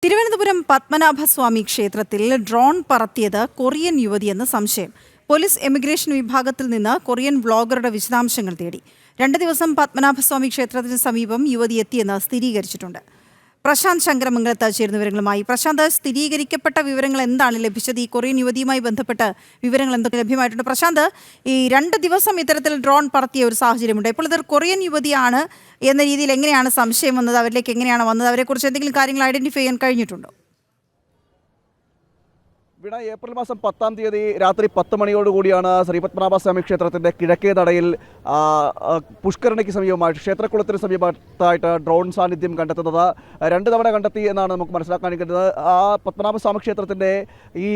തിരുവനന്തപുരം പത്മനാഭസ്വാമി ക്ഷേത്രത്തിൽ drone പറത്തിയത് Korean യുവതിയെന്ന് സംശയം. Police emigration വിഭാഗത്തിൽ നിന്ന് കൊറിയൻ വ്ളോഗറുടെ വിശദാംശങ്ങൾ തേടി. 2 ദിവസം പത്മനാഭസ്വാമി ക്ഷേത്രത്തിന് സമീപം യുവതി എത്തിയെന്ന് സ്ഥിരീകരിച്ചിട്ടുണ്ട്. പ്രശാന്ത് ശങ്കരമംഗലത്ത് ചേരുന്ന വിവരങ്ങളുമായി. പ്രശാന്ത്, സ്ഥിരീകരിക്കപ്പെട്ട വിവരങ്ങൾ എന്താണ് ലഭിച്ചത്? ഈ കൊറിയൻ യുവതിയുമായി ബന്ധപ്പെട്ട് വിവരങ്ങൾ എന്തൊക്കെ ലഭ്യമായിട്ടുണ്ട്? പ്രശാന്ത്, ഈ 2 ദിവസം ഇത്തരത്തിൽ ഡ്രോൺ പറത്തിയ ഒരു സാഹചര്യമുണ്ട്. ഇപ്പോൾ ഇതൊരു കൊറിയൻ യുവതിയാണ് എന്ന രീതിയിൽ എങ്ങനെയാണ് സംശയം വന്നത്? അവരിലേക്ക് എങ്ങനെയാണ് വന്നത്? അവരെക്കുറിച്ച് എന്തെങ്കിലും കാര്യങ്ങൾ ഐഡന്റിഫൈ ചെയ്യാൻ കഴിഞ്ഞിട്ടുണ്ടോ? വീണ, ഏപ്രിൽ മാസം 10-ാം തീയതി രാത്രി 10 മണിയോടുകൂടിയാണ് ശ്രീപത്മനാഭസ്വാമി ക്ഷേത്രത്തിൻ്റെ കിഴക്കേ നടയിൽ പുഷ്കരണിക്ക് സമീപമായിട്ട് ക്ഷേത്രക്കുളത്തിന് സമീപത്തായിട്ട് ഡ്രോൺ സാന്നിധ്യം കണ്ടെത്തുന്നത്. 2 തവണ കണ്ടെത്തി എന്നാണ് നമുക്ക് മനസ്സിലാക്കാൻ കഴിയുന്നത്. ആ പത്മനാഭസ്വാമി ക്ഷേത്രത്തിൻ്റെ ഈ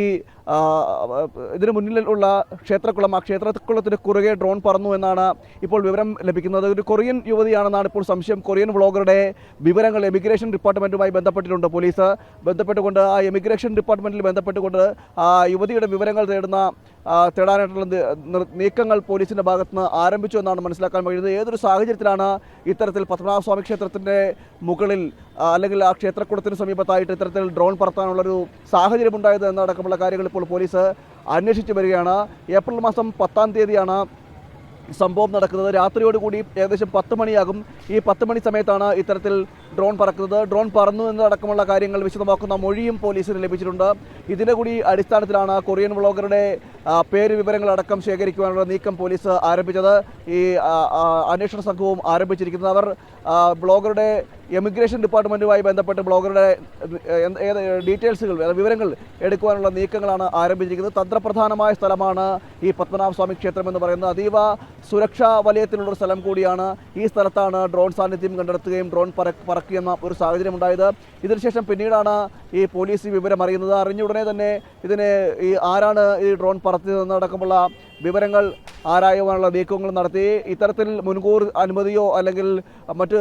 ഇതിന് മുന്നിലുള്ള ക്ഷേത്രക്കുളം, ആ ക്ഷേത്രക്കുളത്തിന് കുറുകെ ഡ്രോൺ പറന്നു എന്നാണ് ഇപ്പോൾ വിവരം ലഭിക്കുന്നത്. ഒരു കൊറിയൻ യുവതിയാണെന്നാണ് ഇപ്പോൾ സംശയം. കൊറിയൻ വ്ളോഗറുടെ വിവരങ്ങൾ എമിഗ്രേഷൻ ഡിപ്പാർട്ട്മെൻറ്റുമായി ബന്ധപ്പെട്ടിട്ടുണ്ട് പോലീസ്. ബന്ധപ്പെട്ടുകൊണ്ട് ആ എമിഗ്രേഷൻ ഡിപ്പാർട്ട്മെൻറ്റിൽ ബന്ധപ്പെട്ടുകൊണ്ട് ആ യുവതിയുടെ വിവരങ്ങൾ തേടാനായിട്ടുള്ള നീക്കങ്ങൾ പോലീസിൻ്റെ ഭാഗത്തുനിന്ന് ആരംഭിച്ചു എന്നാണ് മനസ്സിലാക്കാൻ കഴിയുന്നത്. ഏതൊരു സാഹചര്യത്തിലാണ് ഇത്തരത്തിൽ പത്മനാഭസ്വാമി ക്ഷേത്രത്തിൻ്റെ മുകളിൽ അല്ലെങ്കിൽ ആ ക്ഷേത്രക്കുളത്തിന് സമീപത്തായിട്ട് ഇത്തരത്തിൽ ഡ്രോൺ പറത്താനുള്ളൊരു സാഹചര്യം ഉണ്ടായത് എന്നടക്കമുള്ള കാര്യങ്ങൾ ഇപ്പോൾ പോലീസ് അന്വേഷിച്ചു വരികയാണ്. ഏപ്രിൽ മാസം 10-ാം തീയതിയാണ് സംഭവം നടക്കുന്നത്. രാത്രിയോടുകൂടി ഏകദേശം 10 മണിയാകും. ഈ 10 മണി സമയത്താണ് ഇത്തരത്തിൽ ഡ്രോൺ പറക്കുന്നത്. ഡ്രോൺ പറന്നു എന്നതടക്കമുള്ള കാര്യങ്ങൾ വിശദമാക്കുന്ന മൊഴിയും പോലീസിന് ലഭിച്ചിട്ടുണ്ട്. ഇതിൻ്റെ കൂടി അടിസ്ഥാനത്തിലാണ് കൊറിയൻ വ്ളോഗറുടെ പേര് വിവരങ്ങളടക്കം ശേഖരിക്കുവാനുള്ള നീക്കം പോലീസ് ആരംഭിച്ചത്. ഈ അന്വേഷണ സംഘവും ആരംഭിച്ചിരിക്കുന്നത്. അവർ ബ്ലോഗറുടെ എമിഗ്രേഷൻ ഡിപ്പാർട്ട്മെൻറ്റുമായി ബന്ധപ്പെട്ട് ബ്ലോഗറുടെ ഡീറ്റെയിൽസുകൾ, വിവരങ്ങൾ എടുക്കുവാനുള്ള നീക്കങ്ങളാണ് ആരംഭിച്ചിരിക്കുന്നത്. തന്ത്രപ്രധാനമായ സ്ഥലമാണ് ഈ പത്മനാഭസ്വാമി ക്ഷേത്രം എന്ന് പറയുന്നത്. അതീവ സുരക്ഷാ വലയത്തിലുള്ളൊരു സ്ഥലം കൂടിയാണ്. ഈ സ്ഥലത്താണ് ഡ്രോൺ സാന്നിധ്യം കണ്ടെത്തുകയും ഡ്രോൺ പറക്കുകയെന്ന ഒരു സാഹചര്യം ഉണ്ടായത്. ഇതിനുശേഷം പിന്നീടാണ് ഈ പോലീസ് ഈ വിവരം അറിയുന്നത്. അറിഞ്ഞ ഉടനെ തന്നെ ഇതിനെ ആരാണ് ഈ ഡ്രോൺ പറത്തിയതെന്നടക്കമുള്ള വിവരങ്ങൾ ആരായുവാനുള്ള നീക്കങ്ങൾ നടത്തി. ഇത്തരത്തിൽ മുൻകൂർ അനുമതിയോ അല്ലെങ്കിൽ മറ്റ്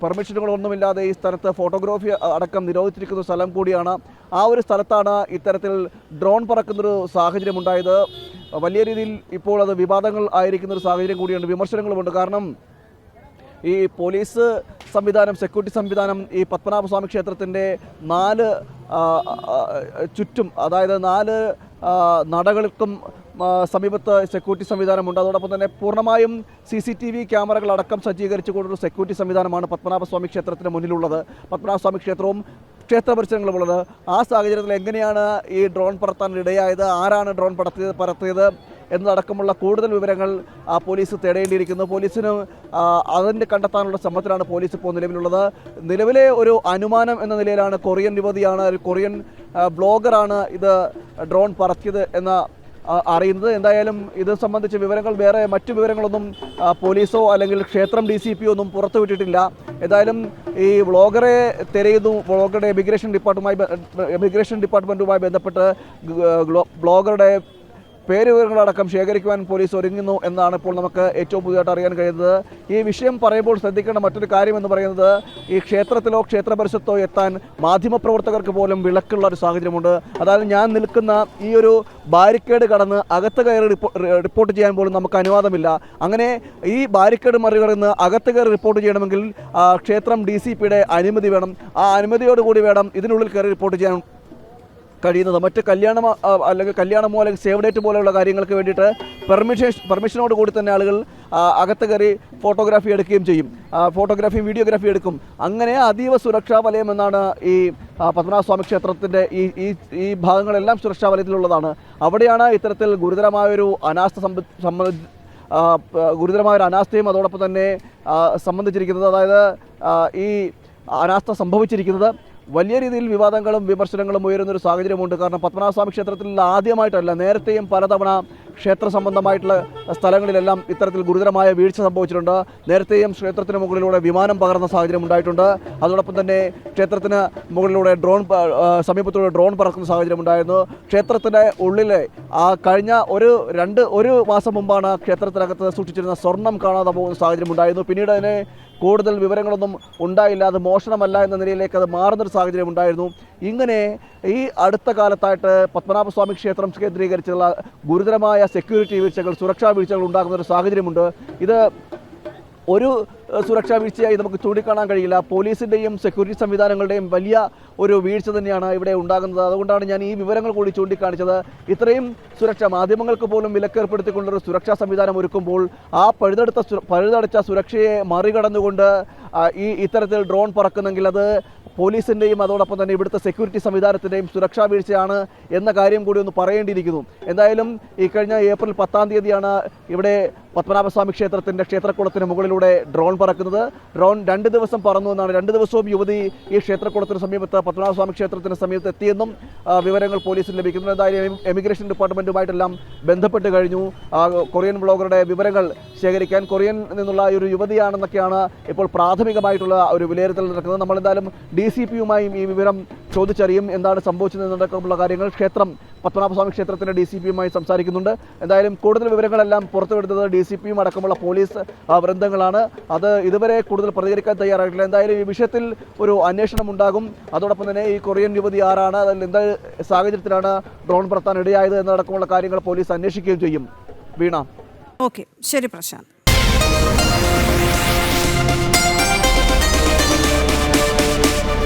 പെർമിഷനുകളോ ഒന്നുമില്ലാതെ ഈ സ്ഥലത്ത് ഫോട്ടോഗ്രാഫി അടക്കം നിരോധിച്ചിരിക്കുന്ന സ്ഥലം കൂടിയാണ്. ആ ഒരു സ്ഥലത്താണ് ഇത്തരത്തിൽ ഡ്രോൺ പറക്കുന്നൊരു സാഹചര്യം ഉണ്ടായത്. വലിയ രീതിയിൽ ഇപ്പോൾ അത് വിവാദങ്ങൾ ആയിരിക്കുന്ന ഒരു സാഹചര്യം കൂടിയുണ്ട്, വിമർശനങ്ങളുമുണ്ട്. കാരണം ഈ പോലീസ് സംവിധാനം, സെക്യൂരിറ്റി സംവിധാനം ഈ പത്മനാഭസ്വാമി ക്ഷേത്രത്തിൻ്റെ 4 ചുറ്റും, അതായത് 4 നടകൾക്കും സമീപത്ത് സെക്യൂരിറ്റി സംവിധാനമുണ്ട്. അതോടൊപ്പം തന്നെ പൂർണ്ണമായും CCTV ക്യാമറകളടക്കം സജ്ജീകരിച്ചുകൊണ്ടൊരു സെക്യൂരിറ്റി സംവിധാനമാണ് പത്മനാഭസ്വാമി ക്ഷേത്രത്തിന് മുന്നിലുള്ളത്. പത്മനാഭസ്വാമി ക്ഷേത്രവും ക്ഷേത്ര പരിസരങ്ങളുമുള്ളത്. ആ സാഹചര്യത്തിൽ എങ്ങനെയാണ് ഈ ഡ്രോൺ പറത്താൻ ഇടയായത്, ആരാണ് ഡ്രോൺ പറത്തിയത് എന്നതടക്കമുള്ള കൂടുതൽ വിവരങ്ങൾ പോലീസ് തേടേണ്ടിയിരിക്കുന്നു. പോലീസിന് അതിൻ്റെ കണ്ടെത്താനുള്ള ശ്രമത്തിലാണ് പോലീസ് ഇപ്പോൾ നിലവിലുള്ളത്. നിലവിലെ ഒരു അനുമാനം എന്ന നിലയിലാണ് കൊറിയൻ യുവതിയാണ്, ഒരു കൊറിയൻ ബ്ലോഗറാണ് ഇത് ഡ്രോൺ പറത്തിയത് എന്ന് അറിയുന്നത്. എന്തായാലും ഇത് സംബന്ധിച്ച് വിവരങ്ങൾ, വേറെ മറ്റു വിവരങ്ങളൊന്നും പോലീസോ അല്ലെങ്കിൽ ക്ഷേത്രം DCP ഒന്നും പുറത്തുവിട്ടിട്ടില്ല. ഏതായാലും ഈ വ്ളോഗറെ തിരയുന്നു. വ്ളോഗറുടെ എമിഗ്രേഷൻ ഡിപ്പാർട്ട്മെൻറ്റുമായി ബന്ധപ്പെട്ട് ബ്ലോഗറുടെ പേര് വിവരങ്ങളടക്കം ശേഖരിക്കുവാൻ പോലീസ് ഒരുങ്ങുന്നു എന്നാണ് ഇപ്പോൾ നമുക്ക് ഏറ്റവും പുതിയതായിട്ട് അറിയാൻ കഴിയുന്നത്. ഈ വിഷയം പറയുമ്പോൾ ശ്രദ്ധിക്കേണ്ട മറ്റൊരു കാര്യം എന്ന് പറയുന്നത്, ഈ ക്ഷേത്രത്തിലോ ക്ഷേത്ര പരിസരത്തോ എത്താൻ മാധ്യമപ്രവർത്തകർക്ക് പോലും വിലക്കുള്ള ഒരു സാഹചര്യമുണ്ട്. അതായത് ഞാൻ നിൽക്കുന്ന ഈ ഒരു ബാരിക്കേഡ് കടന്ന് അകത്ത് കയറി റിപ്പോർട്ട് ചെയ്യാൻ പോലും നമുക്ക് അനുവാദമില്ല. അങ്ങനെ ഈ ബാരിക്കേഡ് മറികടന്ന് അകത്ത് കയറി റിപ്പോർട്ട് ചെയ്യണമെങ്കിൽ ക്ഷേത്രം DCPയുടെ അനുമതി വേണം. ആ അനുമതിയോടുകൂടി വേണം ഇതിനുള്ളിൽ കയറി റിപ്പോർട്ട് ചെയ്യാൻ കഴിയുന്നത്. മറ്റ് കല്യാണമോ അല്ലെങ്കിൽ സേവ് ഡേറ്റ് പോലെയുള്ള കാര്യങ്ങൾക്ക് വേണ്ടിയിട്ട് പെർമിഷനോട് കൂടി തന്നെ ആളുകൾ അകത്ത് കയറി ഫോട്ടോഗ്രാഫി എടുക്കുകയും ചെയ്യും. ഫോട്ടോഗ്രാഫിയും വീഡിയോഗ്രാഫി എടുക്കും. അങ്ങനെ അതീവ സുരക്ഷാ വലയം എന്നാണ് ഈ പത്മനാഭസ്വാമി ക്ഷേത്രത്തിൻ്റെ ഈ ഭാഗങ്ങളെല്ലാം സുരക്ഷാ വലയത്തിലുള്ളതാണ്. അവിടെയാണ് ഇത്തരത്തിൽ ഗുരുതരമായൊരു അനാസ്ഥയും അതോടൊപ്പം തന്നെ സംബന്ധിച്ചിരിക്കുന്നത്. അതായത് ഈ അനാസ്ഥ സംഭവിച്ചിരിക്കുന്നത്. വലിയ രീതിയിൽ വിവാദങ്ങളും വിമർശനങ്ങളും ഉയരുന്നൊരു സാഹചര്യമുണ്ട്. കാരണം പത്മനാഭസ്വാമി ക്ഷേത്രത്തിൽ ആദ്യമായിട്ടല്ല, നേരത്തെയും പലതവണ ക്ഷേത്ര സംബന്ധമായിട്ടുള്ള സ്ഥലങ്ങളിലെല്ലാം ഇത്തരത്തിൽ ഗുരുതരമായ വീഴ്ച സംഭവിച്ചിട്ടുണ്ട്. നേരത്തെയും ക്ഷേത്രത്തിന് മുകളിലൂടെ വിമാനം പകർന്ന സാഹചര്യം ഉണ്ടായിട്ടുണ്ട്. അതോടൊപ്പം തന്നെ ക്ഷേത്രത്തിന് മുകളിലൂടെ സമീപത്തൂടെ ഡ്രോൺ പറക്കുന്ന സാഹചര്യം ഉണ്ടായിരുന്നു. ക്ഷേത്രത്തിൻ്റെ ഉള്ളിലെ കഴിഞ്ഞ ഒരു മാസം മുമ്പാണ് ക്ഷേത്രത്തിനകത്ത് സൂക്ഷിച്ചിരുന്ന സ്വർണം കാണാതെ പോകുന്ന സാഹചര്യം ഉണ്ടായിരുന്നു. പിന്നീട് അതിനെ കൂടുതൽ വിവരങ്ങളൊന്നും ഉണ്ടായില്ല. അത് മോഷണമല്ല എന്ന നിലയിലേക്ക് അത് മാറുന്നൊരു സാഹചര്യം ഉണ്ടായിരുന്നു. ഇങ്ങനെ ഈ അടുത്ത കാലത്തായിട്ട് പത്മനാഭസ്വാമി ക്ഷേത്രം കേന്ദ്രീകരിച്ചുള്ള ഗുരുതരമായ സെക്യൂരിറ്റി വീഴ്ചകൾ, സുരക്ഷാ വീഴ്ചകൾ ഉണ്ടാകുന്ന ഒരു സാഹചര്യമുണ്ട്. ഇത് ഒരു സുരക്ഷാ വീഴ്ചയായി നമുക്ക് ചൂണ്ടിക്കാണാൻ കഴിയില്ല. പോലീസിൻ്റെയും സെക്യൂരിറ്റി സംവിധാനങ്ങളുടെയും വലിയ ഒരു വീഴ്ച തന്നെയാണ് ഇവിടെ ഉണ്ടാകുന്നത്. അതുകൊണ്ടാണ് ഞാൻ ഈ വിവരങ്ങൾ കൂടി ചൂണ്ടിക്കാണിച്ചത്. ഇത്രയും സുരക്ഷ മാധ്യമങ്ങൾക്ക് പോലും വിലക്കേർപ്പെടുത്തിക്കൊണ്ടൊരു സുരക്ഷാ സംവിധാനം ഒരുക്കുമ്പോൾ ആ പഴുതടച്ച സുരക്ഷയെ മറികടന്നുകൊണ്ട് ഇത്തരത്തിൽ ഡ്രോൺ പറക്കുന്നെങ്കിൽ അത് പോലീസിൻ്റെയും അതോടൊപ്പം തന്നെ ഇവിടുത്തെ സെക്യൂരിറ്റി സംവിധാനത്തിൻ്റെയും സുരക്ഷാ വീഴ്ചയാണ് എന്ന കാര്യം കൂടി ഒന്ന് പറയേണ്ടിയിരിക്കുന്നു. എന്തായാലും ഈ കഴിഞ്ഞ ഏപ്രിൽ 10-ാം തീയതിയാണ് ഇവിടെ പത്മനാഭസ്വാമി ക്ഷേത്രത്തിൻ്റെ ക്ഷേത്രക്കുളത്തിന് മുകളിലൂടെ ഡ്രോൺ പറക്കുന്നത്. ഡ്രോൺ 2 ദിവസം പറന്നു എന്നാണ്. 2 ദിവസവും യുവതി ഈ ക്ഷേത്രക്കുളത്തിന് സമീപത്ത് പത്മനാഭസ്വാമി ക്ഷേത്രത്തിന് സമീപത്ത് എത്തിയെന്നും വിവരങ്ങൾ പോലീസിന് ലഭിക്കുന്നു. എന്തായാലും എമിഗ്രേഷൻ ഡിപ്പാർട്ട്മെൻറ്റുമായിട്ടെല്ലാം ബന്ധപ്പെട്ട് കഴിഞ്ഞു കൊറിയൻ ബ്ലോഗറുടെ വിവരങ്ങൾ ശേഖരിക്കാൻ. കൊറിയൻ നിന്നുള്ള ഒരു യുവതിയാണെന്നൊക്കെയാണ് ഇപ്പോൾ പ്രാഥമികമായിട്ടുള്ള ഒരു വിലയിരുത്തൽ നടക്കുന്നത്. നമ്മളെന്തായാലും DCP-യുമായും ഈ വിവരം ചോദിച്ചറിയും. എന്താണ് സംഭവിച്ചതെന്നടക്കമുള്ള കാര്യങ്ങൾ പത്മനാഭസ്വാമി ക്ഷേത്രത്തിൻ്റെ DCP-യുമായി സംസാരിക്കുന്നുണ്ട്. എന്തായാലും കൂടുതൽ വിവരങ്ങളെല്ലാം പുറത്തുവിടുന്നത് DCP-യും അടക്കമുള്ള പോലീസ് വൃന്ദങ്ങളാണ്. അത് ഇതുവരെ കൂടുതൽ പ്രതികരിക്കാൻ തയ്യാറായിട്ടില്ല. എന്തായാലും ഈ വിഷയത്തിൽ ഒരു അന്വേഷണം ഉണ്ടാകും. അതോടൊപ്പം തന്നെ ഈ കൊറിയൻ യുവതി ആരാണ്, അതിൽ എന്താ സാഹചര്യത്തിലാണ് ഡ്രോൺ പറത്താൻ ഇടയായത് എന്നടക്കമുള്ള കാര്യങ്ങൾ പോലീസ് അന്വേഷിക്കുകയും ചെയ്യും. വീണ. ഓക്കെ, ശരി പ്രശാന്ത്.